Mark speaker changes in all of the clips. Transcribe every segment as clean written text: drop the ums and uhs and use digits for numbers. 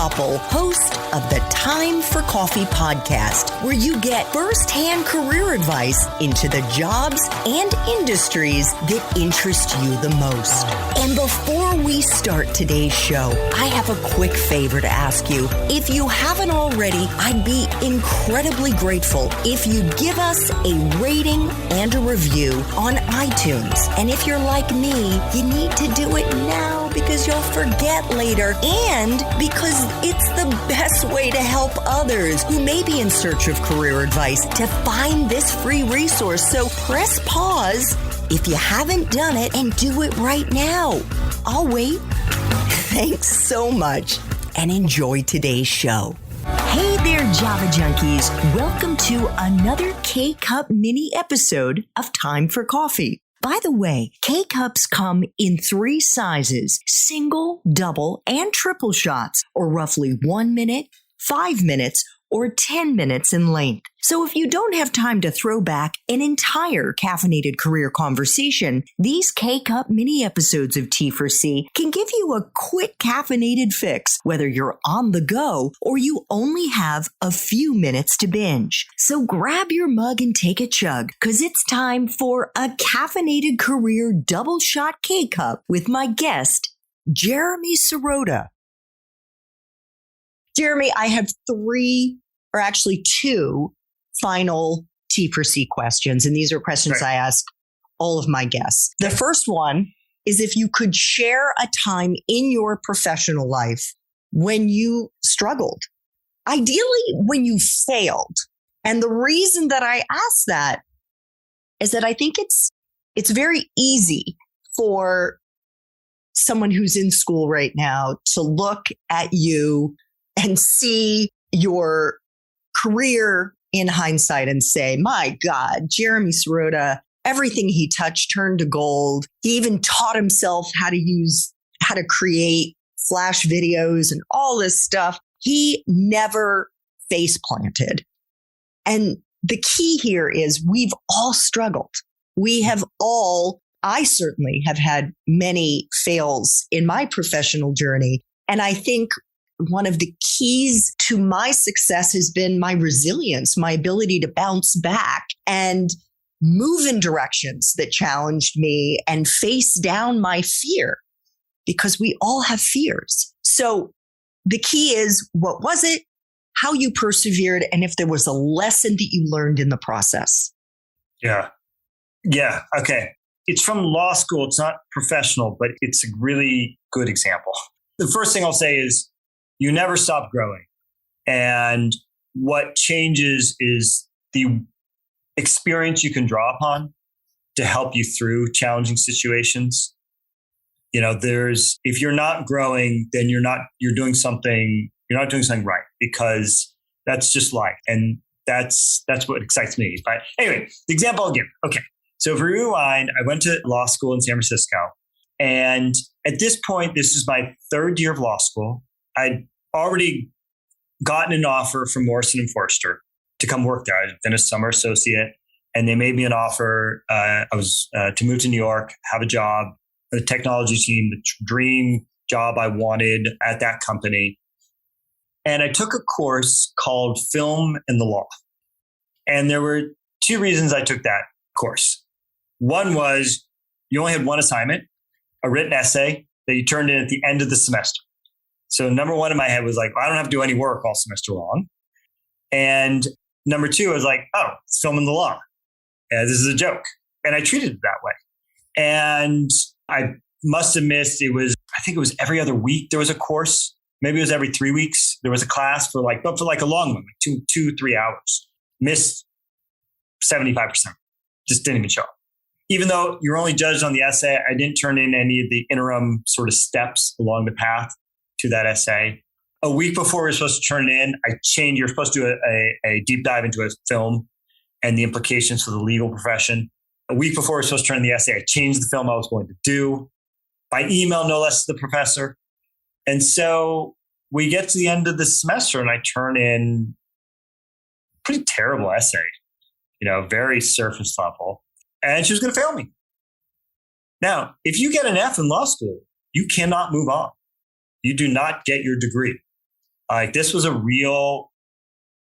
Speaker 1: Koppel, host of the Time for Coffee podcast, where you get firsthand career advice into the jobs and industries that interest you the most. And before we start today's show, I have a quick favor to ask you. If you haven't already, I'd be incredibly grateful if you give us a rating and a review on iTunes. And if you're like me, you need to do it now because you'll forget later and because it's the best way to help others who may be in search of career advice to find this free resource. So press pause if you haven't done it and do it right now. I'll wait. Thanks so much and enjoy today's show. Hey there, Java Junkies. Welcome to another K-Cup mini episode of Time for Coffee. By the way, K-Cups come in 3 sizes, single, double, and triple shots, or roughly 1 minute, 5 minutes, or 10 minutes in length. So if you don't have time to throw back an entire caffeinated career conversation, these K-Cup mini episodes of T4C can give you a quick caffeinated fix, whether you're on the go or you only have a few minutes to binge. So grab your mug and take a chug, because it's time for a caffeinated career double shot K-Cup with my guest, Jeremy Sirota. Jeremy, I have 2 final T4C questions, and these are questions I ask all of my guests. The first one is if you could share a time in your professional life when you struggled, ideally when you failed. And the reason that I ask that is that I think it's very easy for someone who's in school right now to look at you and see your career in hindsight and say, my God, Jeremy Sirota, everything he touched turned to gold. He even taught himself how to create Flash videos and all this stuff. He never face planted. And the key here is we've all struggled. I certainly have had many fails in my professional journey. And I think one of the keys to my success has been my resilience, my ability to bounce back and move in directions that challenged me and face down my fear, because we all have fears. So the key is, what was it, how you persevered, and if there was a lesson that you learned in the process.
Speaker 2: Yeah. Okay. It's from law school. It's not professional, but it's a really good example. The first thing I'll say is, you never stop growing. And what changes is the experience you can draw upon to help you through challenging situations. If you're not growing, then you're not doing something right, because that's just life. And that's what excites me. But anyway, the example I'll give. Okay. So if we rewind, I went to law school in San Francisco. And at this point, this is my 3rd year of law school. I'd already gotten an offer from Morrison & Foerster to come work there. I'd been a summer associate, and they made me an offer. I was to move to New York, have a job, the technology team, the dream job I wanted at that company. And I took a course called Film and the Law. And there were 2 reasons I took that course. One was you only had one assignment, a written essay that you turned in at the end of the semester. So number 1 in my head was like, well, I don't have to do any work all semester long. And number 2, I was like, oh, it's Film and the Law. This is a joke. And I treated it that way. And I must have missed, I think it was every other week there was a course. Maybe it was every 3 weeks. There was a class for a long one, like 2-3 hours. Missed 75%. Just didn't even show up. Even though you're only judged on the essay, I didn't turn in any of the interim sort of steps along the path to that essay. A week before we were supposed to turn it in, you're supposed to do a deep dive into a film and the implications for the legal profession. A week before we were supposed to turn in the essay, I changed the film I was going to do by email, no less, to the professor. And so we get to the end of the semester and I turn in a pretty terrible essay, very surface level. And she was going to fail me. Now, if you get an F in law school, you cannot move on. You do not get your degree. Like this was a real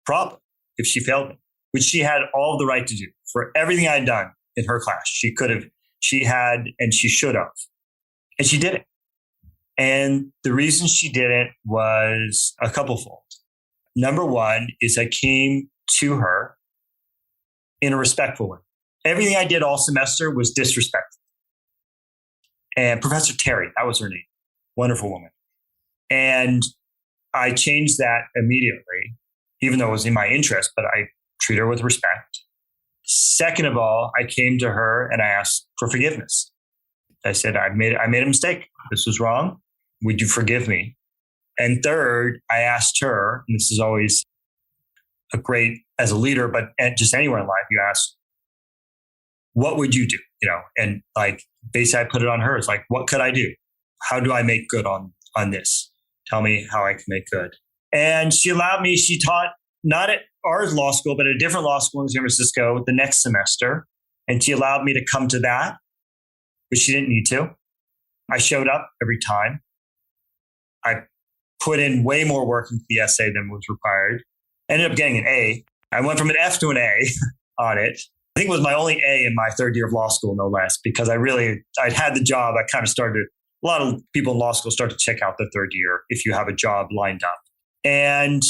Speaker 2: problem if she failed me, which she had all the right to do for everything I'd done in her class. She had, and she should have. And she didn't. And the reason she didn't was a couplefold. Number one is I came to her in a respectful way. Everything I did all semester was disrespectful. And Professor Terry, that was her name, wonderful woman. And I changed that immediately, even though it was in my interest, but I treat her with respect. Second of all, I came to her and I asked for forgiveness. I said, I made a mistake. This was wrong. Would you forgive me? And third, I asked her, and this is always a great, as a leader, but just anywhere in life, you ask, what would you do? And like, basically I put it on her. It's like, what could I do? How do I make good on this? Tell me how I can make good. And she allowed me, she taught not at our law school, but at a different law school in San Francisco the next semester. And she allowed me to come to that, but she didn't need to. I showed up every time. I put in way more work into the essay than was required. Ended up getting an A. I went from an F to an A on it. I think it was my only A in my third year of law school, no less, because I'd had the job. I kind of started, a lot of people in law school start to check out the third year if you have a job lined up. And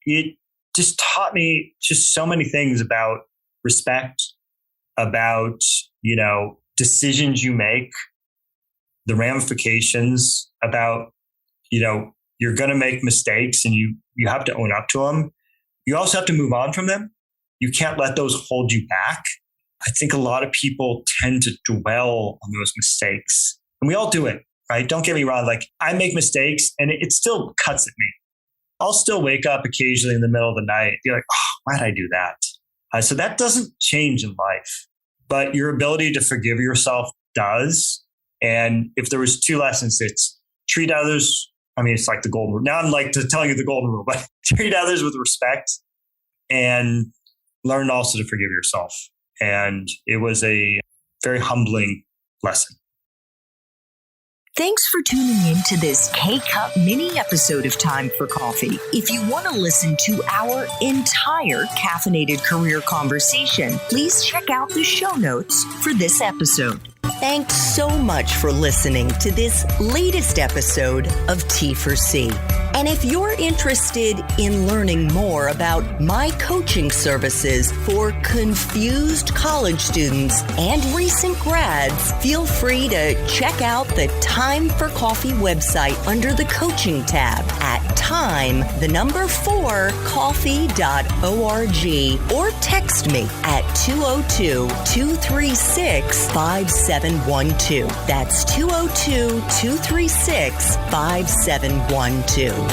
Speaker 2: it just taught me just so many things about respect, about, decisions you make, the ramifications, about, you're going to make mistakes and you have to own up to them. You also have to move on from them. You can't let those hold you back. I think a lot of people tend to dwell on those mistakes, and we all do it, right? Don't get me wrong. Like, I make mistakes and it still cuts at me. I'll still wake up occasionally in the middle of the night and be like, oh, why did I do that? So that doesn't change in life, but your ability to forgive yourself does. And if there was two lessons, it's treat others. I mean, it's like the golden rule. Now I'm like telling you the golden rule, but treat others with respect and learn also to forgive yourself. And it was a very humbling lesson.
Speaker 1: Thanks for tuning in to this K-Cup mini episode of Time for Coffee. If you want to listen to our entire caffeinated career conversation, please check out the show notes for this episode. Thanks so much for listening to this latest episode of T4C. And if you're interested in learning more about my coaching services for confused college students and recent grads, feel free to check out the Time for Coffee website under the coaching tab at time4coffee.org or text me at 202-236-5712. That's 202-236-5712.